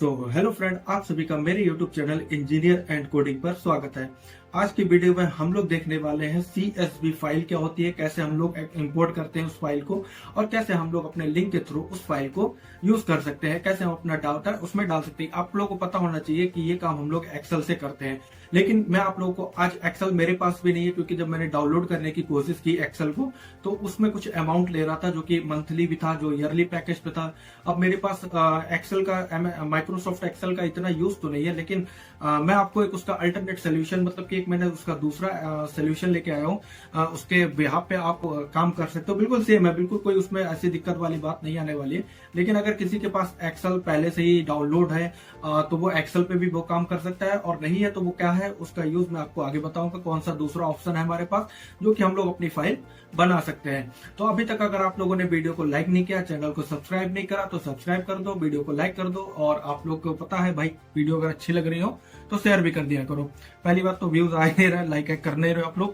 तो hello friend, आप सभी का मेरे YouTube channel engineer and coding पर स्वागत है। आज की वीडियो में हम लोग देखने वाले हैं CSV फाइल क्या होती है, कैसे हम लोग इंपोर्ट करते हैं उस फाइल को और कैसे हम लोग अपने लिंक के थ्रू उस फाइल को यूज कर सकते हैं, कैसे हम अपना डाटा उसमें डाल सकते हैं। आप लोगों को पता होना चाहिए कि ये काम हम लोग एक्सेल से करते हैं, लेकिन मैं आप लोगों को आज एक्सेल मेरे पास भी नहीं है, क्योंकि जब मैंने डाउनलोड करने की कोशिश की एक्सेल को तो उसमें कुछ अमाउंट ले रहा था जो कि मंथली भी था, जो ईयरली पैकेज पे था। अब मेरे पास एक्सेल का माइक्रोसॉफ्ट एक्सेल का इतना यूज तो नहीं है, लेकिन मैं आपको एक उसका अल्टरनेट सोल्यूशन, मतलब कि एक मैंने उसका दूसरा सोल्यूशन लेके आया हूँ। उसके बिहाफ पे आप काम कर सकते हो, बिल्कुल सेम है, बिल्कुल कोई उसमें ऐसी दिक्कत वाली बात नहीं आने वाली है। लेकिन अगर किसी के पास एक्सेल पहले से ही डाउनलोड है तो वो एक्सेल पे भी वो काम कर सकता है, और नहीं है तो वो क्या है उसका यूज मैं आपको आगे बताऊंगा। कौन सा दूसरा ऑप्शन है हमारे पास जो कि हम लोग अपनी फाइल बना सकते हैं। तो अभी तक अगर आप लोगों ने वीडियो को लाइक नहीं किया, चैनल को सब्सक्राइब नहीं करा तो सब्सक्राइब कर दो, वीडियो को लाइक कर दो, और आप लोग को पता है भाई, वीडियो अगर अच्छी लग रही हो तो शेयर भी कर दिया करो। पहली बात तो व्यूज आ नहीं रहा, लाइक कर नहीं रहे आप लोग,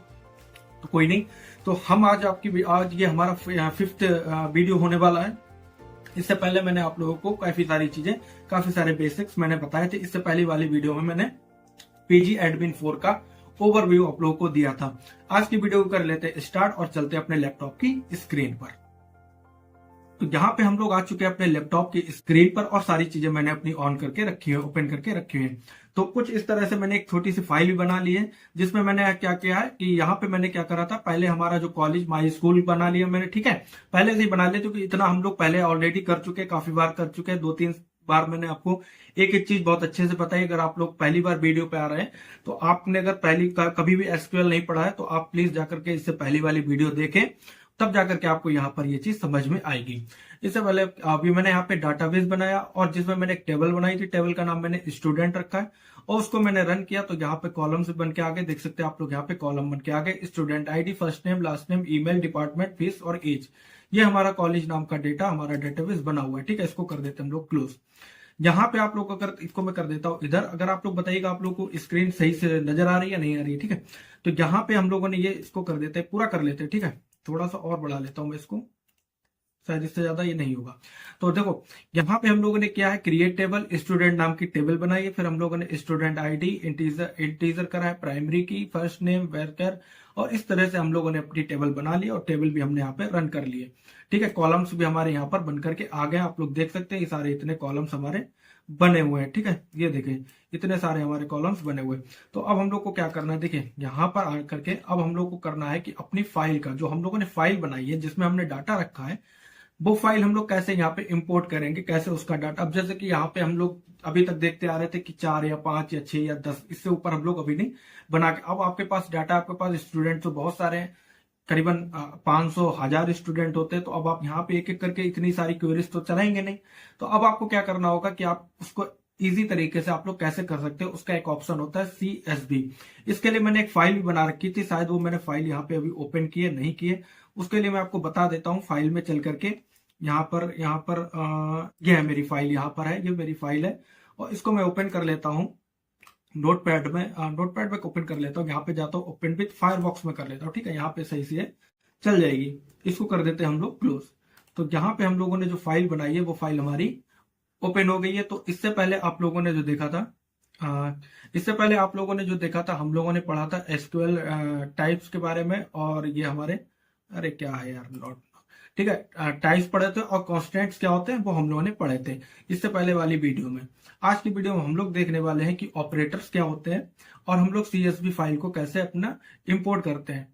तो कोई नहीं। तो हम आज ये हमारा 5th वीडियो होने वाला है। इससे पहले मैंने आप लोगों को काफी सारी चीजें, काफी सारे बेसिक्स मैंने बताए थे। इससे पहली वाली वीडियो में मैंने पीजी एडमिन 4 का ओवरव्यू आप लोगों को दिया था। आज की वीडियो को कर लेते हैं स्टार्ट और चलते अपने लैपटॉप की स्क्रीन पर। तो यहाँ पे हम लोग आ चुके हैं अपने लैपटॉप की स्क्रीन पर, और सारी चीजें मैंने अपनी ऑन करके रखी है, ओपन करके रखी है। तो कुछ इस तरह से मैंने एक छोटी सी फाइल भी बना ली है, जिसमें मैंने क्या किया है कि यहाँ पे मैंने क्या करा था, पहले हमारा जो कॉलेज माई स्कूल बना लिया मैंने, ठीक है, पहले से ही बना लिया, क्योंकि इतना हम लोग पहले ऑलरेडी कर चुके, काफी बार कर चुके हैं, 2-3 बार मैंने आपको एक एक चीज बहुत अच्छे से बताई। अगर आप लोग पहली बार वीडियो पे आ रहे हैं तो आपने अगर कभी भी एसक्यूएल नहीं पढ़ा है तो आप प्लीज जाकर के इससे पहली वाली वीडियो देखें, तब जाकर के आपको यहाँ पर ये चीज समझ में आएगी। इससे पहले अभी मैंने यहाँ पे डाटाबेस बनाया, और जिसमें मैंने एक टेबल बनाई थी, टेबल का नाम मैंने स्टूडेंट रखा है, और उसको मैंने रन किया तो यहाँ पे कॉलम्स बन के आ गए, देख सकते हैं आप लोग, यहाँ पे कॉलम बन के आ गए, student ID, first name, last name, email, department, fees और एज। ये हमारा कॉलेज नाम का डेटा, हमारा डेटाबेस बना हुआ है, ठीक है। इसको कर देते हैं हम लोग क्लोज। यहाँ पे आप लोग को अगर इसको मैं कर देता हूँ इधर, अगर आप लोग बताइएगा आप लोग को स्क्रीन सही से नजर आ रही है नहीं आ रही है, ठीक है। तो यहाँ पे हम लोगों ने ये इसको कर देते हैं, पूरा कर लेते हैं, ठीक है। थोड़ा सा और बढ़ा लेता हूं मैं इसको, शायद इससे ज्यादा ये नहीं होगा। तो देखो यहाँ पे हम लोगों ने क्या है, क्रिएट टेबल, स्टूडेंट नाम की टेबल बनाई है, फिर हम लोगों ने स्टूडेंट आईडी इंटीजर करा है, प्राइमरी की, फर्स्ट नेम, वेरकर, और इस तरह से हम लोगों ने अपनी टेबल बना ली, और टेबल भी हमने यहाँ पे रन कर लिए, ठीक है। कॉलम्स भी हमारे यहाँ पर बन करके आ गए, आप लोग देख सकते हैं, ये सारे इतने कॉलम्स हमारे बने हुए हैं, ठीक है। ये देखिए इतने सारे हमारे कॉलम्स बने हुए। तो अब हम लोग को क्या करना है, देखिए यहाँ पर आकर के अब हम लोग को करना है कि अपनी फाइल का, जो हम लोगों ने फाइल बनाई है जिसमें हमने डाटा रखा है, वो फाइल हम लोग कैसे यहाँ पे इंपोर्ट करेंगे, कैसे उसका डाटा। अब जैसे कि यहाँ पे हम लोग अभी तक देखते आ रहे थे कि 4 या 5 या 6 या 10, इससे ऊपर हम लोग अभी नहीं बना के। अब आपके पास डाटा, आपके पास स्टूडेंट तो बहुत सारे हैं, करीबन 500 1000 स्टूडेंट होते हैं, तो अब आप यहाँ पे एक एक करके इतनी सारी क्वेरीज तो चलाएंगे नहीं। तो अब आपको क्या करना होगा कि आप उसको इजी तरीके से आप लोग कैसे कर सकते हो, उसका एक ऑप्शन होता है CSV। इसके लिए मैंने एक फाइल भी बना रखी थी, शायद वो मैंने फाइल यहाँ पे अभी ओपन की है नहीं की है, उसके लिए मैं आपको बता देता हूँ। फाइल में चल करके यहाँ पर ये है मेरी फाइल, यहाँ पर है, ये मेरी फाइल है, और इसको मैं ओपन कर लेता हूँ नोटपैड में ओपन कर लेता हूँ। यहाँ पे जाता हूँ, ओपन विथ फायरफॉक्स में कर लेता हूँ, ठीक है। यहाँ पे सही से चल जाएगी। इसको कर देते हैं हम लोग क्लोज। तो यहाँ पे हम लोगों ने जो फाइल बनाई है वो फाइल हमारी ओपन हो गई है। तो इससे पहले आप लोगों ने जो देखा था, हम लोगों ने पढ़ा था एसक्यूएल टाइप्स के बारे में, और ये हमारे, अरे क्या है यार, नॉट, ठीक है, टाइप्स पढ़े थे, और कॉन्स्टेंट्स क्या होते हैं वो हम लोगों ने पढ़े थे इससे पहले वाली वीडियो में। आज की वीडियो में हम लोग देखने वाले हैं कि ऑपरेटर्स क्या होते हैं, और हम लोग CSV फाइल को कैसे अपना इंपोर्ट करते हैं।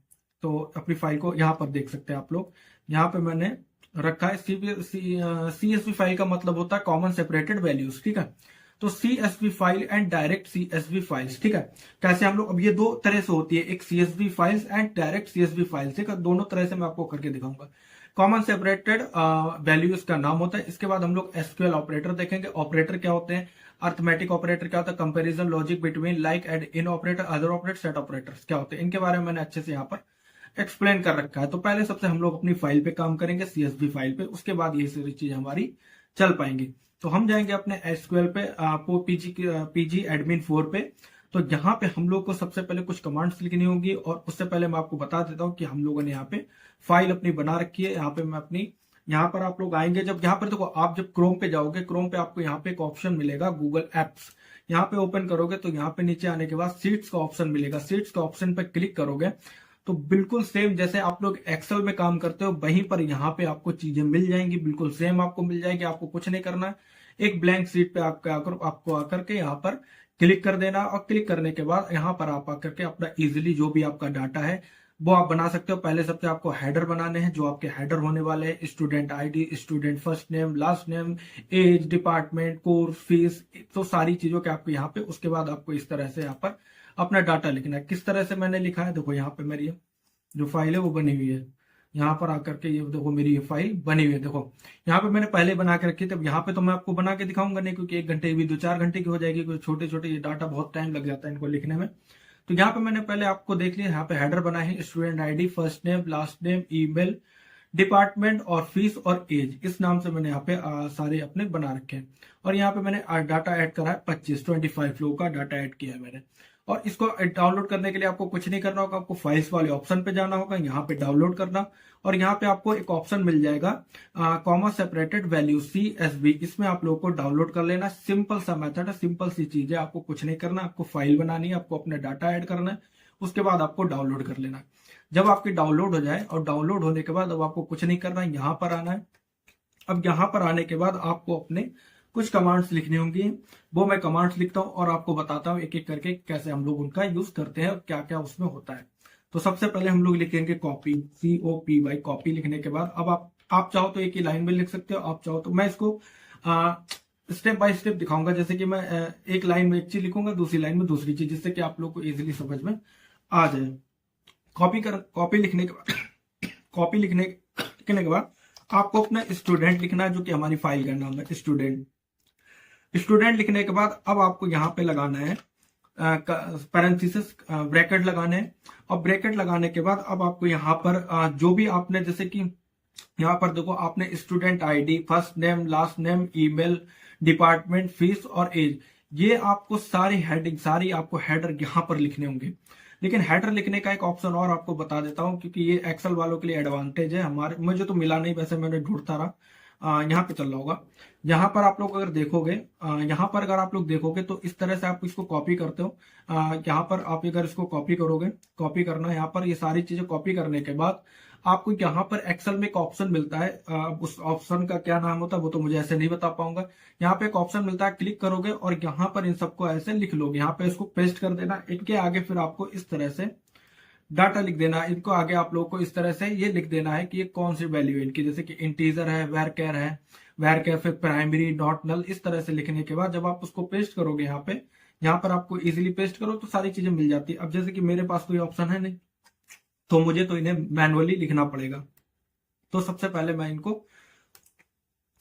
तो अपनी फाइल को यहाँ पर देख सकते हैं आप लोग, यहाँ पे मैंने रखा है CSV फाइल का मतलब होता है कॉमन सेपरेटेड वैल्यूज, ठीक है। तो CSV file and direct CSV files, ठीक है। कैसे हम लोग, अब ये दो तरह से होती है, एक CSV files and direct CSV files, ठीक है। दोनों तरह से मैं आपको करके दिखाऊंगा। कॉमन सेपरेटेड वैल्यू इसका नाम होता है। इसके बाद हम लोग एसक्यूएल ऑपरेटर देखेंगे। ऑपरेटर क्या होते हैं, अर्थमेटिक ऑपरेटर क्या होता है, comparison logic between like and in operator, other operator, set operators क्या होते हैं, इनके बारे में मैंने अच्छे से यहाँ पर एक्सप्लेन कर रखा है। तो पहले सबसे हम लोग अपनी फाइल पे काम करेंगे, CSV फाइल पे, उसके बाद ये सारी चीज हमारी चल पाएंगी। तो हम जाएंगे अपने एसक्यूएल पे, पीजी एडमिन 4 पे। तो यहाँ पे हम लोग को सबसे पहले कुछ कमांड्स लिखनी होगी, और उससे पहले मैं आपको बता देता हूँ कि हम लोगों ने यहाँ पे फाइल अपनी बना रखी है। यहाँ पे मैं अपनी यहाँ पर आप लोग आएंगे, जब यहाँ पर देखो आप जब क्रोम पे जाओगे, क्रोम पे आपको यहाँ पे एक ऑप्शन मिलेगा गूगल एप्स, यहाँ पे ओपन करोगे तो यहाँ पे नीचे आने के बाद सीट्स का ऑप्शन मिलेगा। सीट्स का ऑप्शन पे क्लिक करोगे तो बिल्कुल सेम जैसे आप लोग एक्सेल में काम करते हो वहीं पर यहाँ पे आपको चीजें मिल जाएंगी, बिल्कुल सेम आपको मिल जाएगी। आपको कुछ नहीं करना है, एक ब्लैंक सीट पे आपको आकर के यहाँ पर क्लिक कर देना, और क्लिक करने के बाद यहाँ पर आप आकर के अपना इजिली जो भी आपका डाटा है वो आप बना सकते हो। पहले सबसे आपको हेडर बनाने हैं, जो आपके हेडर होने वाले हैं student ID, student first name, last name, age, department, course, fees, तो सारी चीजों के आपको यहाँ पे, उसके बाद आपको इस तरह से यहाँ पर अपना डाटा लिखना है। किस तरह से मैंने लिखा है देखो, यहाँ पे मेरी जो फाइल है वो बनी हुई है, यहाँ पर आकर के ये देखो मेरी ये फाइल बनी हुई है। देखो यहाँ पे मैंने पहले बना के रखी थी, अब यहाँ पे तो मैं आपको बना के दिखाऊंगा नहीं, क्योंकि 1 घंटे की भी 2-4 घंटे की हो जाएगी, क्योंकि छोटे छोटे ये डाटा बहुत टाइम लग जाता है इनको लिखने में। तो यहाँ पे मैंने पहले आपको देख लिया, यहाँ पे हेडर बना है student ID, first name, last name, email, department और फीस और एज, इस नाम से मैंने यहाँ पे सारे अपने बना रखे हैं। और यहाँ पे मैंने डाटा ऐड करा है 25 लोगों का डाटा ऐड किया है मैंने। और इसको डाउनलोड करने के लिए आपको कुछ नहीं करना होगा, आपको फाइल्स वाले ऑप्शन पे जाना होगा, यहाँ पे डाउनलोड करना, और यहाँ पे आपको एक ऑप्शन मिल जाएगा कॉमा सेपरेटेड वैल्यू CSV, इसमें आप लोगों को डाउनलोड कर लेना। सिंपल सा मेथड है, सिंपल सी चीज है, आपको कुछ नहीं करना, आपको फाइल बनानी है, आपको अपना डाटा ऐड करना है, उसके बाद आपको डाउनलोड कर लेना है। जब आपकी डाउनलोड हो जाए, और डाउनलोड होने के बाद अब आपको कुछ नहीं करना है, यहाँ पर आना है। अब यहाँ पर आने के बाद आपको अपने कुछ कमांड्स लिखनी होंगी, वो मैं कमांड्स लिखता हूँ और आपको बताता हूँ एक एक करके कैसे हम लोग उनका यूज करते हैं और क्या क्या उसमें होता है। तो सबसे पहले हम लोग लिखेंगे कॉपी, COPY, कॉपी लिखने के बाद अब आप चाहो तो एक ही लाइन में लिख सकते हो, आप चाहो तो मैं इसको स्टेप बाय स्टेप दिखाऊंगा, जैसे कि मैं एक लाइन में एक चीज लिखूंगा, दूसरी लाइन में दूसरी चीज, जिससे कि आप लोग को इजिली समझ में आ जाए। कॉपी लिखने के बाद कॉपी लिखने के बाद आपको अपना स्टूडेंट लिखना है, जो कि हमारी फाइल का नाम है स्टूडेंट लिखने के बाद अब आपको यहाँ पे लगाना है पैरेंथेसिस, ब्रैकेट लगाने हैं। और ब्रैकेट लगाने के बाद अब आपको यहाँ पर जो भी आपने, जैसे कि यहाँ पर देखो आपने student ID, first name, last name, email, department, fees और एज, ये आपको सारी हेडिंग, सारी आपको हेडर यहाँ पर लिखने होंगे। लेकिन हेडर लिखने का एक ऑप्शन और आपको बता देता हूँ, क्योंकि ये एक्सेल वालों के लिए एडवांटेज है, मुझे तो मिला नहीं, वैसे मैंने ढूंढता रहा, यहाँ पे चल रहा होगा। यहाँ पर आप लोग अगर देखोगे, यहाँ पर अगर आप लोग देखोगे तो इस तरह से आप इसको कॉपी करते हो। यहाँ पर आप अगर इसको कॉपी करोगे, कॉपी करना है, यहाँ पर ये सारी चीजें कॉपी करने के बाद आपको यहाँ पर एक्सेल में एक ऑप्शन मिलता है, उस ऑप्शन का क्या नाम होता है वो तो मुझे ऐसे नहीं बता पाऊंगा। यहाँ पे एक ऑप्शन मिलता है, क्लिक करोगे और यहाँ पर इन सबको ऐसे लिख लोगे, यहाँ पे इसको पेस्ट कर देना। इनके आगे फिर आपको इस तरह से डाटा लिख देना है, इनको आगे आप लोगों को इस तरह से ये लिख देना है कि ये कौन सी वैल्यू है इनकी, जैसे कि इंटीजर है, वेर कैर फिर प्राइमरी, नॉट नल, इस तरह से लिखने के बाद जब आप उसको पेस्ट करोगे यहाँ पर आपको इजीली पेस्ट करो तो सारी चीजें मिल जाती है। अब जैसे कि मेरे पास कोई ऑप्शन है नहीं, तो मुझे तो इन्हें मैनुअली लिखना पड़ेगा। तो सबसे पहले मैं इनको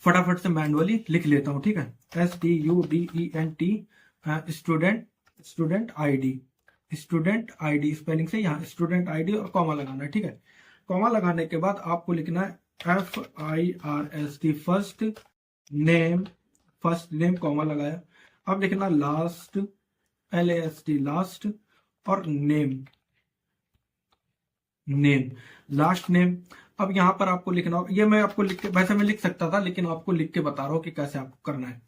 फटाफट से मैनुअली लिख लेता हूँ, ठीक है। STUDENT स्टूडेंट आईडी स्पेलिंग से यहाँ स्टूडेंट आईडी और कॉमा लगाना है, ठीक है। कॉमा लगाने के बाद आपको लिखना है FIRST फर्स्ट नेम कॉमा लगाया। अब लिखना लास्ट LAST लास्ट और नेम लास्ट नेम। अब यहाँ पर आपको लिखना होगा, ये मैं आपको लिख के, वैसे मैं लिख सकता था लेकिन आपको लिख के बता रहा हूँ कि कैसे आपको करना है।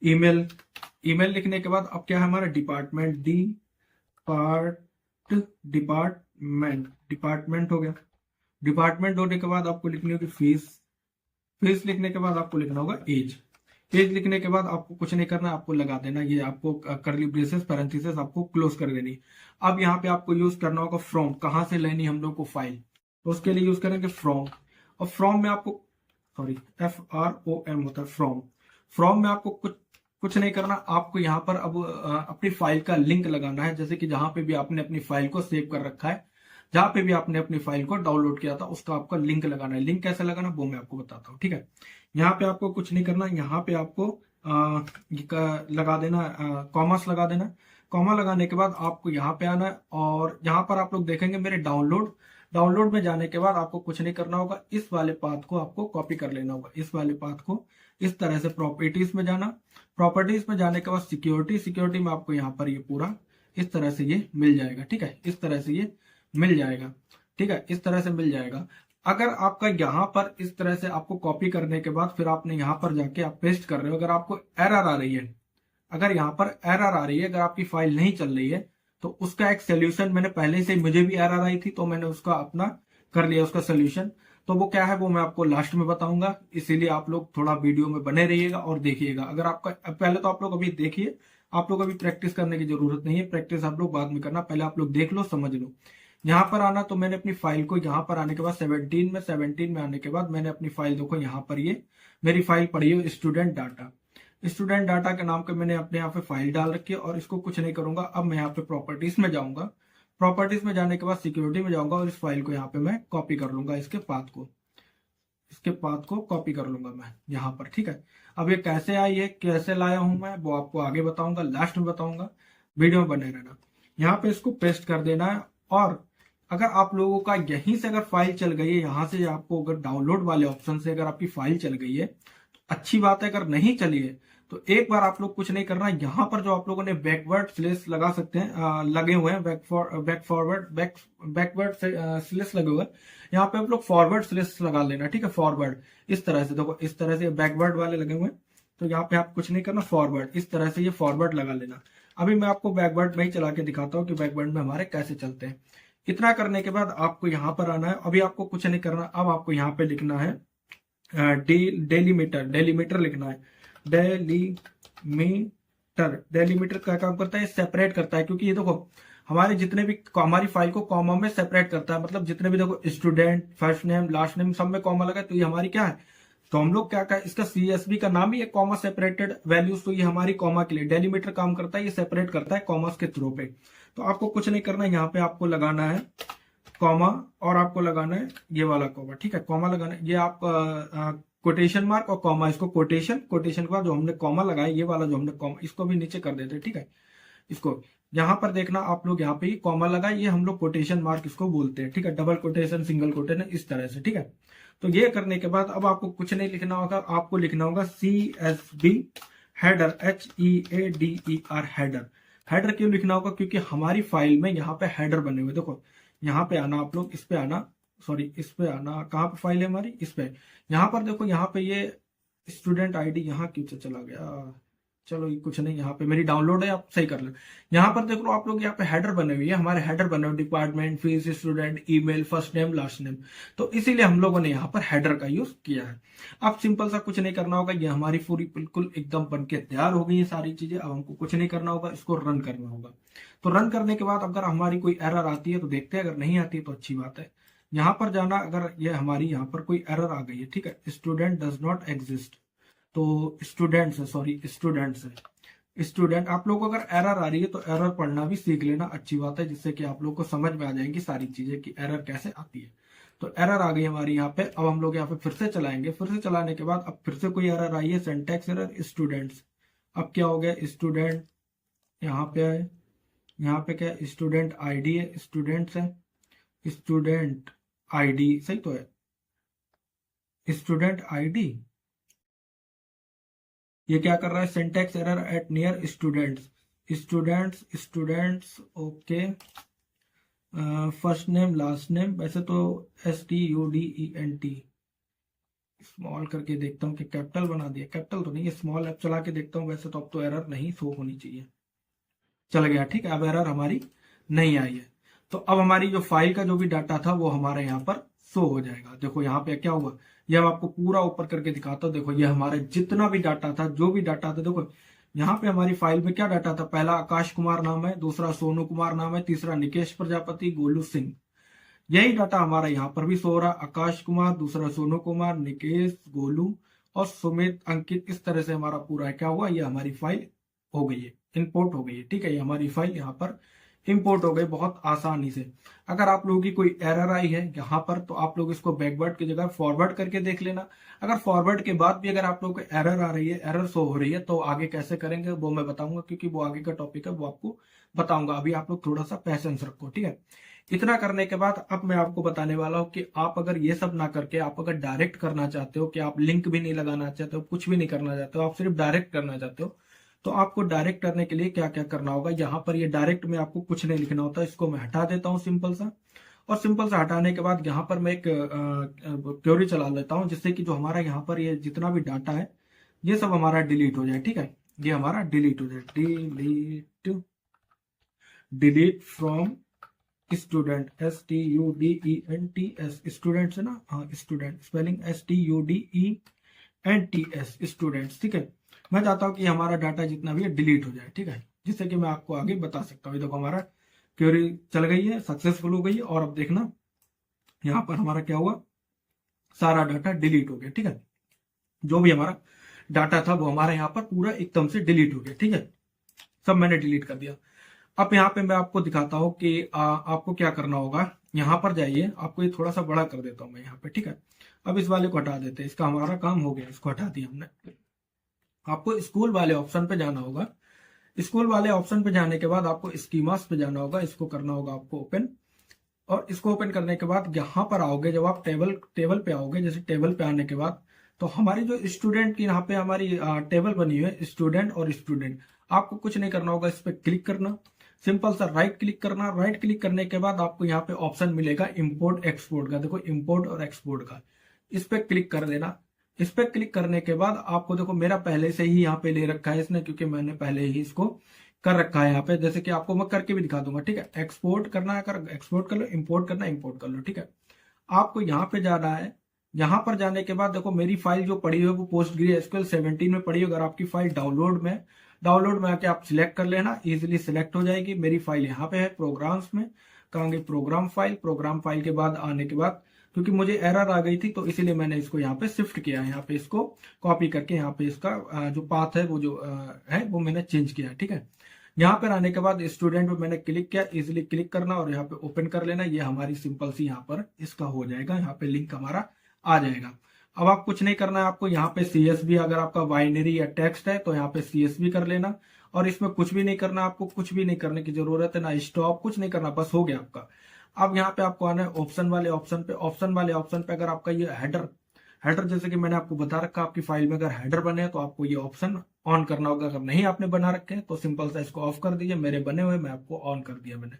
ईमेल लिखने के बाद अब क्या है हमारा डिपार्टमेंट हो गया। डिपार्टमेंट होने के बाद आपको लिखनी होगी फीस लिखने के बाद आपको लिखना होगा एज लिखने के बाद आपको कुछ नहीं करना, आपको लगा देना, ये आपको करली ब्रेसेस पैरेंथेसिस आपको क्लोज कर देनी। अब यहाँ पे आपको यूज करना होगा फ्रॉम, कहाँ से लेनी हम लोग को फाइल, तो उसके लिए यूज करेंगे फ्रॉम। और फ्रॉम में आपको FROM होता है फ्रॉम में आपको कुछ नहीं करना, आपको यहाँ पर अब अपनी फाइल का लिंक लगाना है, जैसे कि जहां पे भी आपने अपनी फाइल को सेव कर रखा है, जहां पे भी आपने अपनी फाइल को डाउनलोड किया था उसका आपका लिंक लगाना है। लिंक कैसे लगाना वो मैं आपको बताता हूँ, ठीक है। यहाँ पे आपको कुछ नहीं करना, यहाँ पे आपको लगा देना, कॉमर्स लगा देना। कॉमा लगाने के बाद आपको यहाँ पे आना है और यहाँ पर आप लोग देखेंगे मेरे डाउनलोड में जाने के बाद आपको कुछ नहीं करना होगा, इस वाले पाथ को आपको कॉपी कर लेना होगा। इस वाले पाथ को इस तरह से प्रॉपर्टीज में जाना, प्रॉपर्टीज में जाने के बाद सिक्योरिटी में आपको यहाँ पर ये पूरा इस तरह से ये मिल जाएगा, ठीक है। इस तरह से ये मिल जाएगा, ठीक है, इस तरह से मिल जाएगा। अगर आपका यहाँ पर इस तरह से आपको कॉपी करने के बाद फिर आपने यहाँ पर जाके आप पेस्ट कर रहे हो, अगर आपको एरर आ रही है, अगर यहाँ पर एरर आ रही है, अगर आपकी फाइल नहीं चल रही है, तो उसका एक सोल्यूशन मैंने पहले से, मुझे भी एरर आई थी तो मैंने उसका अपना कर लिया उसका सोल्यूशन। तो वो क्या है वो मैं आपको लास्ट में बताऊंगा, इसीलिए आप लोग थोड़ा वीडियो में बने रहिएगा और देखिएगा। अगर आपका पहले तो आप लोग अभी देखिए, आप लोग अभी प्रैक्टिस करने की जरूरत नहीं है, प्रैक्टिस आप लोग बाद में करना, पहले आप लोग देख लो समझ लो। यहाँ पर आना, तो मैंने अपनी फाइल को यहाँ पर आने के बाद 17 में आने के बाद मैंने अपनी फाइल देखो यहाँ पर, ये मेरी फाइल पड़ी है स्टूडेंट डाटा। स्टूडेंट डाटा के नाम पे मैंने अपने यहाँ पे फाइल डाल रखी है और इसको कुछ नहीं करूंगा। अब मैं यहाँ पे प्रॉपर्टीज में जाऊंगा, प्रॉपर्टीज में जाने के बाद सिक्योरिटी में जाऊंगा और इस फाइल को यहाँ पे मैं कॉपी कर लूंगा, इसके पाथ को कॉपी कर लूंगा मैं यहाँ पर, ठीक है। अब ये कैसे आई है, कैसे लाया हूं मैं, वो आपको आगे बताऊंगा, लास्ट में बताऊंगा, वीडियो में बने रहना। यहाँ पे इसको पेस्ट कर देना है। और अगर आप लोगों का यहीं से अगर फाइल चल गई है, यहाँ से आपको अगर डाउनलोड वाले ऑप्शन से अगर आपकी फाइल चल गई है तो अच्छी बात है, अगर नहीं चली है तो एक बार आप लोग कुछ नहीं करना, यहाँ पर जो आप लोगों ने बैकवर्ड स्लेश लगा सकते हैं, लगे हुए हैं, बैकवर्ड स्लेश लगे हुए हैं, यहाँ पे आप लोग फॉरवर्ड स्लेश लगा लेना, ठीक है। फॉरवर्ड इस तरह से देखो, इस तरह से बैकवर्ड वाले लगे हुए हैं, तो यहाँ पे आप कुछ नहीं करना, फॉरवर्ड इस तरह से ये फॉरवर्ड लगा लेना। अभी मैं आपको बैकवर्ड में ही चला के दिखाता हूँ कि बैकवर्ड में हमारे कैसे चलते हैं। इतना करने के बाद आपको यहाँ पर आना है, अभी आपको कुछ नहीं करना, अब आपको यहाँ पे लिखना है डेलीमीटर लिखना है। डेलीमीटर क्या काम करता है, सेपरेट करता है, क्योंकि ये देखो हमारे जितने भी, हमारी फाइल को कॉमा में सेपरेट करता है, मतलब जितने भी देखो student, first name, last name, सब में कॉमा लगा है, तो ये हमारी क्या है, तो हम लोग क्या कहें, इसका सीएसवी का नाम ही है कॉमा सेपरेटेड वैल्यूज, तो ये हमारी कॉमा के लिए डेलीमीटर काम करता है, ये सेपरेट करता है कॉमास के थ्रू पे। तो आपको कुछ नहीं करना है, यहाँ पे आपको लगाना है कॉमा और आपको लगाना है ये वाला कॉमा, ठीक है। कॉमा लगाना है, ये आप कोटेशन मार्क और कॉमा, इसको कोटेशन के बाद जो हमने कॉमा लगाया, ये वाला जो हमने कॉमा, इसको भी नीचे कर देते हैं, ठीक है। इसको यहाँ पर देखना आप लोग, यहाँ पे ही कॉमा लगा, ये हम लोग कोटेशन मार्क इसको बोलते हैं, ठीक है। डबल कोटेशन, सिंगल कोटेशन, इस तरह से, ठीक है। तो ये करने के बाद अब आपको कुछ नहीं लिखना होगा, आपको लिखना होगा CSV header, HEADER header. Header क्यों लिखना होगा, क्योंकि हमारी फाइल में यहाँ पे हेडर बने हुए, देखो यहाँ पे आना आप लोग, इस पे आना, सॉरी इस पे आना, कहाँ पे फाइल है हमारी, इस पे, यहाँ पर देखो, यहाँ पे ये स्टूडेंट आईडी यहाँ क्यों चला गया, चलो ये कुछ नहीं, यहाँ पे मेरी डाउनलोड है, आप सही कर लो। यहाँ पर देख लो आप लोग, यहाँ पे हेडर बने हुए हैं, हमारे हेडर बने हुए, department, fees, student, email, first name, last name, तो इसीलिए हम लोगों ने यहाँ पर हेडर का यूज किया है। अब सिंपल सा कुछ नहीं करना होगा, ये हमारी पूरी बिल्कुल एकदम बन के तैयार हो गई है सारी चीजें। अब हमको कुछ नहीं करना होगा, इसको रन करना होगा। तो रन करने के बाद अगर हमारी कोई एरर आती है तो देखते हैं, अगर नहीं आती है तो अच्छी बात है। यहाँ पर जाना, अगर ये हमारी यहाँ पर कोई एरर आ गई है, ठीक है, स्टूडेंट डज नॉट एग्जिस्ट, तो स्टूडेंट्स है, सॉरी स्टूडेंट्स है, स्टूडेंट, आप लोग को अगर एरर आ रही है तो एरर पढ़ना भी सीख लेना, अच्छी बात है, जिससे कि आप लोग को समझ में आ जाएंगी सारी चीजें कि एरर कैसे आती है। तो एरर आ गई हमारी यहाँ पे, अब हम लोग यहाँ पे फिर से चलाएंगे, फिर से चलाने के बाद अब फिर से कोई एरर आई है, सिंटैक्स एरर, स्टूडेंट्स। अब क्या हो गया, स्टूडेंट यहाँ पे है, यहाँ पे क्या, स्टूडेंट आईडी है, स्टूडेंट्स है, स्टूडेंट आईडी सही तो है, स्टूडेंट आईडी, ये क्या कर रहा है, syntax error eight near students, okay. First name, last name, वैसे तो STUDENT, स्मॉल करके देखता हूँ कि कैपिटल बना दिया, कैपिटल तो नहीं है, स्मॉल ऐप चला के देखता हूँ, वैसे तो अब तो एरर नहीं शो होनी चाहिए, चल गया, ठीक है। अब एरर हमारी नहीं आई है, तो अब हमारी जो फाइल का जो भी डाटा था वो हमारे यहाँ पर शो हो जाएगा। देखो यहाँ पे क्या हुआ, ये हम आपको पूरा ऊपर करके दिखाता हूँ। देखो ये हमारे जितना भी डाटा था, जो भी डाटा था, देखो यहाँ पे हमारी फाइल में क्या डाटा था, पहला आकाश कुमार नाम है, दूसरा सोनू कुमार नाम है, तीसरा निकेश प्रजापति, गोलू सिंह, यही डाटा हमारा यहाँ पर भी शो हो रहा, आकाश कुमार, दूसरा सोनू कुमार, निकेश, गोलू और सुमित, अंकित, इस तरह से हमारा पूरा क्या हुआ, ये हमारी फाइल हो गई है, इंपोर्ट हो गई है, ठीक है। ये हमारी फाइल यहाँ पर इंपोर्ट हो गई बहुत आसानी से। अगर आप लोगों की कोई एरर आई है यहाँ पर, तो आप लोग इसको बैकवर्ड की जगह फॉरवर्ड करके देख लेना। अगर फॉरवर्ड के बाद भी अगर आप लोगों को एरर आ रही है, एरर शो हो रही है, तो आगे कैसे करेंगे वो मैं बताऊंगा, क्योंकि वो आगे का टॉपिक है, वो आपको बताऊंगा। अभी आप लोग थोड़ा सा पैसेंस रखो, ठीक है। इतना करने के बाद अब मैं आपको बताने वाला हूँ कि आप अगर ये सब ना करके, आप अगर डायरेक्ट करना चाहते हो, कि आप लिंक भी नहीं लगाना चाहते हो, कुछ भी नहीं करना चाहते हो, आप सिर्फ डायरेक्ट करना चाहते हो, तो आपको डायरेक्ट करने के लिए क्या क्या करना होगा। यहाँ पर ये डायरेक्ट में आपको कुछ नहीं लिखना होता, इसको मैं हटा देता हूँ सिंपल सा, और सिंपल से हटाने के बाद यहाँ पर मैं एक क्वेरी चला लेता हूँ, जिससे कि जो हमारा यहाँ पर ये जितना भी डाटा है ये सब हमारा डिलीट हो जाए। ठीक है, ये हमारा डिलीट हो जाए। Delete from student, STUDENTS, students है ना, हाँ स्टूडेंट, स्पेलिंग STUDENTS, स्टूडेंट्स। ठीक है, मैं चाहता हूँ कि हमारा डाटा जितना भी है डिलीट हो जाए। ठीक है, जिससे कि मैं आपको आगे बता सकता हूँ। देखो हमारा क्वेरी चल गई है, सक्सेसफुल हो गई है, और अब देखना यहाँ पर हमारा क्या हुआ, सारा डाटा डिलीट हो गया। ठीक है, जो भी हमारा डाटा था वो हमारा यहाँ पर पूरा एकदम से डिलीट हो गया। ठीक है, सब मैंने डिलीट कर दिया। अब यहाँ पे मैं आपको दिखाता हूँ कि आपको क्या करना होगा। यहाँ पर जाइए, आपको ये थोड़ा सा बड़ा कर देता हूँ मैं यहाँ पे। ठीक है, अब इस वाले को हटा देते हैं, इसका हमारा काम हो गया, इसको हटा दिया हमने। आपको स्कूल वाले ऑप्शन पे जाना होगा। स्कूल वाले ऑप्शन पे जाने के बाद आपको स्कीमास पे जाना होगा, इसको करना होगा आपको ओपन। और इसको ओपन करने के बाद यहाँ पर आओगे, जब आप टेबल पे आओगे, जैसे टेबल पे आने के बाद तो हमारी जो स्टूडेंट की यहाँ पे हमारी टेबल बनी हुई है, स्टूडेंट और स्टूडेंट। आपको कुछ नहीं करना होगा, इस पर क्लिक करना, सिंपल सा राइट क्लिक करना। राइट क्लिक करने के बाद आपको यहाँ पे ऑप्शन मिलेगा इंपोर्ट एक्सपोर्ट का, देखो इंपोर्ट और एक्सपोर्ट का, इस पे क्लिक कर देना। इस पे क्लिक करने के बाद आपको देखो मेरा पहले से ही यहाँ पे ले रखा है इसने, क्योंकि मैंने पहले ही इसको कर रखा है यहाँ पे, जैसे कि आपको मैं करके भी दिखा दूंगा। ठीक है, एक्सपोर्ट करना है, कर एक्सपोर्ट कर लो, इंपोर्ट करना है इंपोर्ट कर लो। ठीक है, आपको यहाँ पे जाना है। यहाँ पर जाने के बाद देखो मेरी फाइल जो पड़ी हुई है वो PostgreSQL 17 में पड़ी है। अगर आपकी फाइल डाउनलोड में आके आप सिलेक्ट कर लेना, इजीली सिलेक्ट हो जाएगी। मेरी फाइल यहाँ पे है प्रोग्राम्स में, कहेंगे प्रोग्राम फाइल के बाद आने के बाद, क्योंकि मुझे एरर आ गई थी तो इसीलिए मैंने इसको यहाँ पे शिफ्ट किया, यहाँ पे इसको कॉपी करके यहाँ पे इसका जो पाथ है वो जो है वो मैंने चेंज किया। ठीक है, यहाँ पर आने के बाद स्टूडेंट पे मैंने क्लिक किया, इजिली क्लिक करना और यहाँ पे ओपन कर लेना। ये हमारी सिंपल सी यहाँ पर इसका हो जाएगा, यहाँ पे लिंक हमारा आ जाएगा। अब आप कुछ नहीं करना है, आपको यहाँ पे CSV, अगर आपका बाइनरी या टेक्स्ट है तो यहाँ पे CSV कर लेना, और इसमें कुछ भी नहीं करना, आपको कुछ भी नहीं करने की जरूरत है, ना स्टॉप, कुछ नहीं करना, बस हो गया आपका। अब यहाँ पे आपको आना है ऑप्शन वाले ऑप्शन पे। अगर आपका ये हेडर जैसे कि मैंने आपको बता रखा, आपकी फाइल में अगर हेडर बने तो आपको ये ऑप्शन ऑन करना होगा। अगर नहीं आपने बना रखे हैं तो सिंपल सा इसको ऑफ कर दीजिए। मेरे बने हुए मैं आपको ऑन कर दिया मैंने।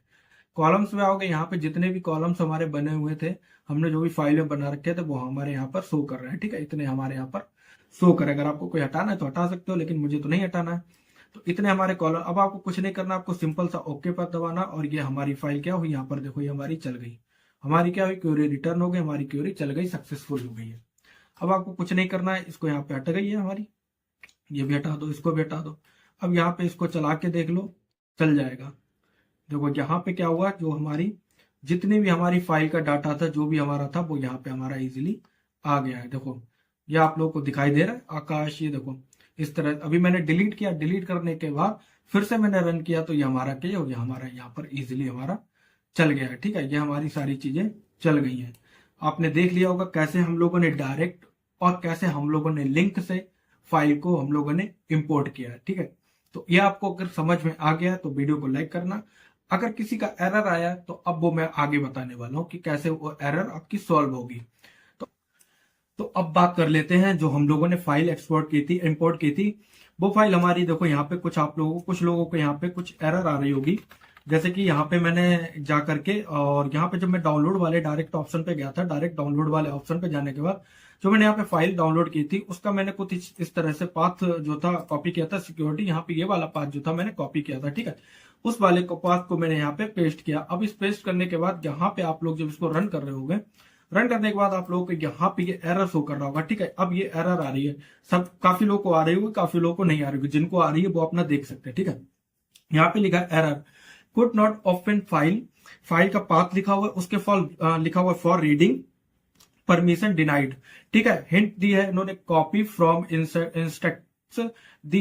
कॉलम्स में आओगे, यहाँ पे जितने भी कॉलम्स हमारे बने हुए थे, हमने जो भी फाइल में बना रखे थे वो हमारे यहाँ पर शो कर रहे हैं। ठीक है, इतने हमारे यहाँ पर शो करे। अगर आपको कोई हटाना है तो हटा सकते हो, लेकिन मुझे तो नहीं हटाना है। तो इतने हमारे कॉलम। अब आपको कुछ नहीं करना, आपको सिंपल सा ओके पर दबाना, और ये हमारी फाइल क्या हुई, यहाँ पर देखो ये हमारी चल गई। हमारी क्या हुई, क्वेरी रिटर्न हो गई, हमारी क्वेरी चल गई, सक्सेसफुल हो गई है। अब आपको कुछ नहीं करना है, इसको यहाँ पे हट गई है हमारी, ये भी हटा दो, इसको भी हटा दो। अब यहाँ पे इसको चला के देख लो, चल जाएगा। देखो यहाँ पे क्या हुआ, जो हमारी जितनी भी हमारी फाइल का डाटा था, जो भी हमारा था, वो यहाँ पे हमारा इजीली आ गया है। देखो ये आप लोगों को दिखाई दे रहा है आकाश, ये देखो इस तरह। अभी मैंने डिलीट किया, डिलीट करने के बाद फिर से मैंने रन किया तो ये हमारा क्या हो गया, हमारा यहाँ पर इजीली हमारा चल गया है। ठीक है, ये हमारी सारी चीजें चल गई हैं। आपने देख लिया होगा कैसे हम लोगों ने डायरेक्ट और कैसे हम लोगों ने लिंक से फाइल को हम लोगों ने इंपोर्ट किया है। ठीक है, तो ये आपको अगर समझ में आ गया तो वीडियो को लाइक करना। अगर किसी का एरर आया तो अब वो मैं आगे बताने वाला हूं कि कैसे वो एरर आपकी सॉल्व होगी। तो अब बात कर लेते हैं, जो हम लोगों ने फाइल एक्सपोर्ट की थी, इंपोर्ट की थी, वो फाइल हमारी देखो यहाँ पे कुछ लोगों को यहाँ पे कुछ एरर आ रही होगी। जैसे कि यहाँ पे मैंने जा करके, और यहाँ पे जब मैं डाउनलोड वाले डायरेक्ट ऑप्शन पे गया था, डायरेक्ट डाउनलोड वाले ऑप्शन पे जाने के बाद जो मैंने यहाँ पे फाइल डाउनलोड की थी, उसका मैंने कुछ इस तरह से पाथ जो था कॉपी किया था, सिक्योरिटी, यहाँ पे ये वाला पाथ जो था मैंने कॉपी किया था। ठीक है, उस वाले पाथ को मैंने यहाँ पे पेस्ट किया। अब इस पेस्ट करने के बाद यहाँ पे आप लोग जब इसको रन कर रहे होंगे, रन करने के बाद आप लोगों को यहाँ पे ये एरर शो कर रहा होगा। ठीक है, अब ये एरर आ रही है, सब काफी लोगों को आ रही होगी, काफी लोगों को नहीं आ रही होगी। जिनको आ रही है वो अपना देख सकते हैं। ठीक है, यहाँ पे लिखा error, could not open file का पाथ लिखा हुआ है, उसके लिखा हुआ फॉर रीडिंग परमिशन डिनाइड। ठीक है, हिंट दी है इन्होंने, copy from instructs the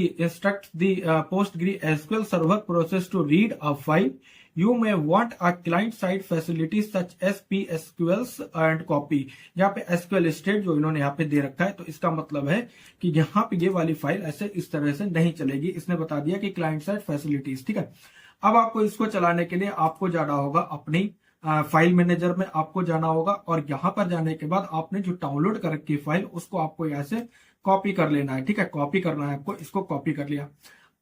PostgreSQL server process to read a file. You may want a client-side facilities such as PSQLs and copy। यहाँ पे SQL state जो इन्होंने यहाँ पे दे रखा है, तो इसका मतलब है कि यहाँ पे ये वाली फाइल ऐसे इस तरह से नहीं चलेगी। इसने बता दिया कि क्लाइंट साइड फैसिलिटीज। ठीक है, अब आपको इसको चलाने के लिए आपको जाना होगा अपनी फाइल मैनेजर में, आपको जाना होगा, और यहाँ पर जाने के बाद आपने जो डाउनलोड कर रखी फाइल उसको आपको यहाँ से कॉपी कर लेना है। ठीक है, कॉपी करना है आपको, इसको कॉपी कर लिया।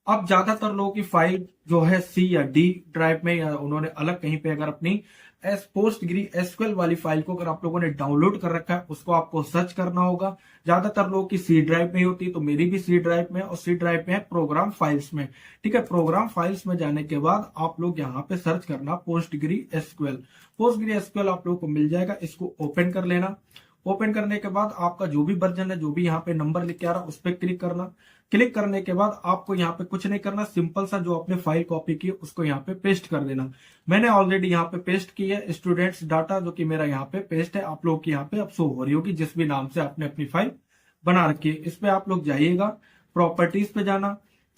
अब ज्यादातर लोगों की फाइल जो है C या D ड्राइव में, या उन्होंने अलग कहीं पे अगर अपनी पोस्टग्री एसक्यूएल वाली फाइल को अगर आप लोगों ने डाउनलोड कर रखा है उसको आपको सर्च करना होगा। ज्यादातर लोगों की सी ड्राइव में ही होती है, तो मेरी भी सी ड्राइव में, और सी ड्राइव में है प्रोग्राम फाइल्स में। ठीक है, प्रोग्राम फाइल्स में जाने के बाद आप लोग यहाँ पे सर्च करना पोस्टग्री एसक्यूएल। पोस्टग्री एसक्यूएल आप लोगों को मिल जाएगा, इसको ओपन कर लेना। ओपन करने के बाद आपका जो भी वर्जन है, जो भी यहाँ पे नंबर लिख के आ रहा है उस पर क्लिक करना। क्लिक करने के बाद आपको यहाँ पे कुछ नहीं करना, सिंपल सा जो आपने फाइल कॉपी की उसको यहाँ पे पेस्ट कर देना। मैंने ऑलरेडी यहाँ पे पेस्ट की है स्टूडेंट्स डाटा, जो कि मेरा यहाँ पे पेस्ट है। आप लोग की यहाँ पे अब शो हो रही होगी जिस भी नाम से आपने अपनी फाइल बना रखी है। इस पे आप लोग जाइएगा, प्रॉपर्टीज पे जाना।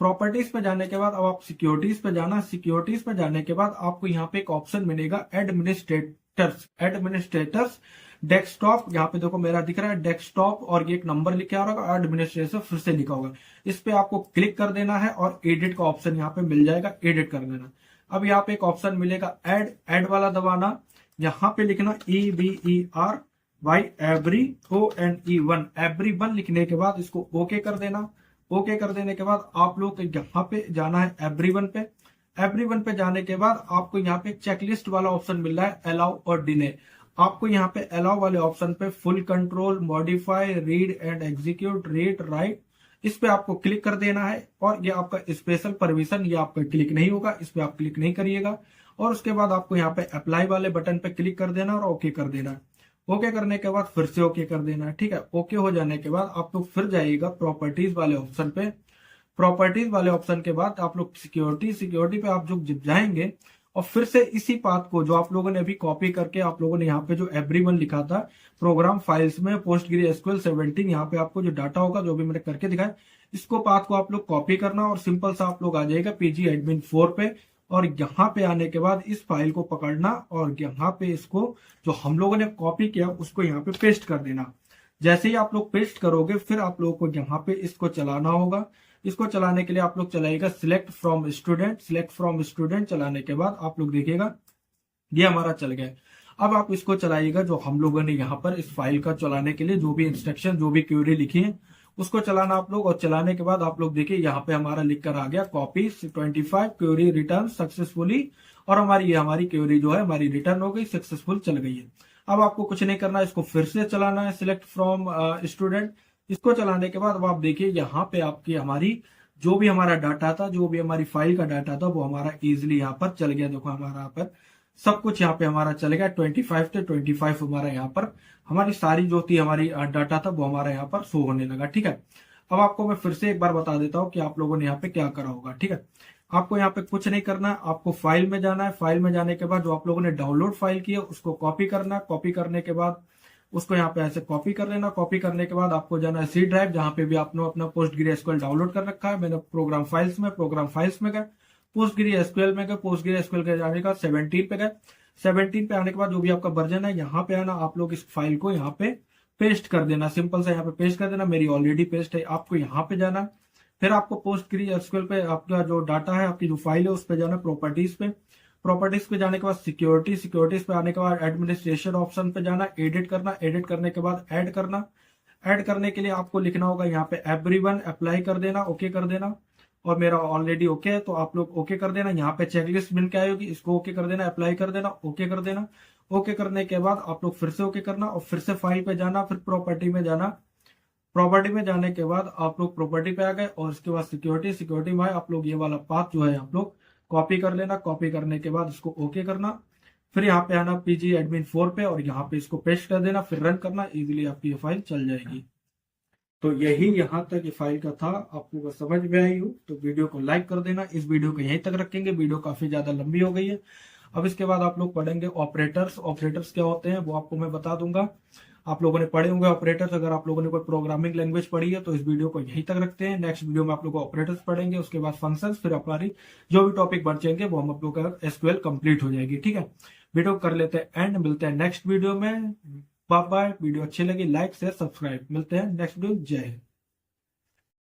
प्रॉपर्टीज पे जाने के बाद अब आप सिक्योरिटीज पे जाना। सिक्योरिटीज पे जाने के बाद आपको यहाँ पे एक ऑप्शन मिलेगा एडमिनिस्ट्रेटर्स डेस्कटॉप। यहाँ पे देखो मेरा दिख रहा है डेस्कटॉप, और ये एक नंबर लिखे आ रहा होगा, एडमिनिस्ट्रेशन फिर से लिखा होगा। इस पे आपको क्लिक कर देना है और एडिट का ऑप्शन यहाँ पे मिल जाएगा, एडिट कर देना। अब यहाँ पे एक ऑप्शन मिलेगा ऐड वाला दबाना। यहाँ पे लिखना EBERY एवरी1 लिखने के बाद इसको ओके कर देना। ओके कर देने के बाद आप लोग यहाँ पे जाना है एवरीवन पे। एवरीवन पे जाने के बाद आपको यहाँ पे चेकलिस्ट वाला ऑप्शन मिल रहा है, अलाउ और डिने। आपको यहाँ पे अलाउ वाले ऑप्शन पे full control, modify, read and execute, read, right, इस पे आपको क्लिक कर देना है। और ये आपका स्पेशल परमिशन, ये आपका क्लिक नहीं होगा, इस पे आप क्लिक नहीं करिएगा। और उसके बाद आपको यहाँ पे अप्लाई वाले बटन पे क्लिक कर देना और ओके कर देना। ओके करने के बाद फिर से ओके कर देना है। ठीक है, ओके हो जाने के बाद आप लोग फिर जाइएगा प्रॉपर्टीज वाले ऑप्शन पे। प्रॉपर्टीज वाले ऑप्शन के बाद आप लोग सिक्योरिटी पे आप जो जाएंगे और फिर से इसी पाथ को जो आप लोगों ने अभी कॉपी करके आप लोगों ने यहाँ पे जो एवरीवन लिखा था प्रोग्राम फाइल्स में पोस्टग्री एसक्यूएल 17, यहाँ पे आपको जो डाटा होगा जो भी मैंने करके दिखाया, इसको पाथ को आप लोग कॉपी करना और सिंपल सा आप लोग आ जाएगा PG एडमिन 4 पे। और यहाँ पे आने के बाद इस फाइल को पकड़ना और यहाँ पे इसको जो हम लोगों ने कॉपी किया उसको यहाँ पे पेस्ट कर देना। जैसे ही आप लोग पेस्ट करोगे फिर आप लोगों को यहाँ पे इसको चलाना होगा। इसको चलाने के लिए आप लोग चलाइएगा सिलेक्ट फ्रॉम स्टूडेंट चलाने के बाद आप लोग देखिएगा ये हमारा चल गया। अब आप इसको चलाइएगा जो हम लोगों ने यहाँ पर इस फाइल का चलाने के लिए जो भी इंस्ट्रक्शन, जो भी क्वेरी लिखी है उसको चलाना आप लोग। और चलाने के बाद आप लोग देखिए यहाँ पे हमारा लिख कर आ गया कॉपी 25 क्वेरी रिटर्न सक्सेसफुली, और हमारी क्वेरी जो है हमारी रिटर्न हो गई, सक्सेसफुल चल गई है। अब आपको कुछ नहीं करना, इसको फिर से चलाना है सिलेक्ट फ्रॉम स्टूडेंट। इसको चलाने के बाद अब आप देखिए यहाँ पे आपकी हमारी जो भी हमारा डाटा था, जो भी हमारी फाइल का डाटा था वो हमारा इजिली यहाँ पर चल गया। देखो हमारा यहाँ पर सब कुछ यहाँ पे हमारा चल गया। 25 से 25 हमारा यहाँ पर हमारी सारी जो थी हमारी डाटा था वो हमारा यहाँ पर शो होने लगा। ठीक है, अब आपको मैं फिर से एक बार बता देता हूँ कि आप लोगों ने यहाँ पे क्या करा होगा। ठीक है, आपको यहाँ पे कुछ नहीं करना है, आपको फाइल में जाना है। फाइल में जाने के बाद जो आप लोगों ने डाउनलोड फाइल की है उसको कॉपी करना है। कॉपी करने के बाद उसको यहाँ पे ऐसे कॉपी कर लेना। कॉपी करने के बाद आपको जाना है सी ड्राइव, जहां पे भी आपने अपना पोस्टग्री एसक्यूएल डाउनलोड कर रखा है। मैंने प्रोग्राम फाइल्स में गए, पोस्टग्री एसक्यूएल में गए, पोस्टग्री एसक्यूएल के जाने का 17 पे गए। 17 पे आने के बाद जो भी आपका वर्जन है यहाँ पे आना, आप लोग इस फाइल को यहाँ पे पेस्ट कर देना। सिंपल से यहाँ पे पेस्ट कर देना, मेरी ऑलरेडी पेस्ट है। आपको यहाँ पे जाना, फिर आपको पोस्टग्री एसक्यूएल पे आपका जो डाटा है, आपकी जो फाइल है उस पे जाना, प्रॉपर्टीज पे। प्रॉपर्टीज पे जाने के बाद सिक्योरिटीज पे आने के बाद एडमिनिस्ट्रेशन ऑप्शन पे जाना, एडिट करना। एडिट करने के बाद ऐड करना। ऐड करने के लिए आपको लिखना होगा यहाँ पे एवरीवन, अप्लाई कर देना, ओके कर देना। और मेरा ऑलरेडी ओके है तो आप लोग ओके कर देना। यहाँ पे चेकलिस्ट मिल के आई होगी, इसको ओके कर देना, अप्लाई कर देना, ओके कर देना। ओके करने के बाद आप लोग फिर से ओके करना और फिर से फाइल पे जाना, फिर प्रॉपर्टी में जाना। प्रॉपर्टी में जाने के बाद आप लोग प्रॉपर्टी पे आ गए और इसके बाद सिक्योरिटी में आप लोग ये वाला पाथ जो है आप लोग कॉपी कर लेना। कॉपी करने के बाद इसको ओके करना, फिर यहाँ पे आना PG एडमिन 4 पे और यहाँ पे इसको पेस्ट कर देना, फिर रन करना। इजीली आपकी ये फाइल चल जाएगी। तो यही यहाँ तक ये फाइल का था। आपको बस समझ में आई हो तो वीडियो को लाइक कर देना। इस वीडियो को यहीं तक रखेंगे, वीडियो काफी ज्यादा लंबी हो गई है। अब इसके बाद आप लोग पढ़ेंगे ऑपरेटर्स क्या होते हैं वो आपको मैं बता दूंगा। आप लोगों ने पढ़े होंगे ऑपरेटर्स। अगर आप लोगों ने कोई प्रोग्रामिंग लैंग्वेज पढ़ी है तो इस वीडियो को यहीं तक रखते हैं। नेक्स्ट वीडियो में आप लोग ऑपरेटर्स पढ़ेंगे, उसके बाद फंक्शंस, फिर हमारी जो भी टॉपिक बचेंगे वो हम आप लोग का एसक्यूएल कंप्लीट हो जाएगी। ठीक है, वीडियो कर लेते हैं एंड, मिलते हैं नेक्स्ट वीडियो में। Bye bye. वीडियो अच्छी लगी लाइक शेयर सब्सक्राइब। मिलते हैं नेक्स्ट वीडियो। जय हिंद।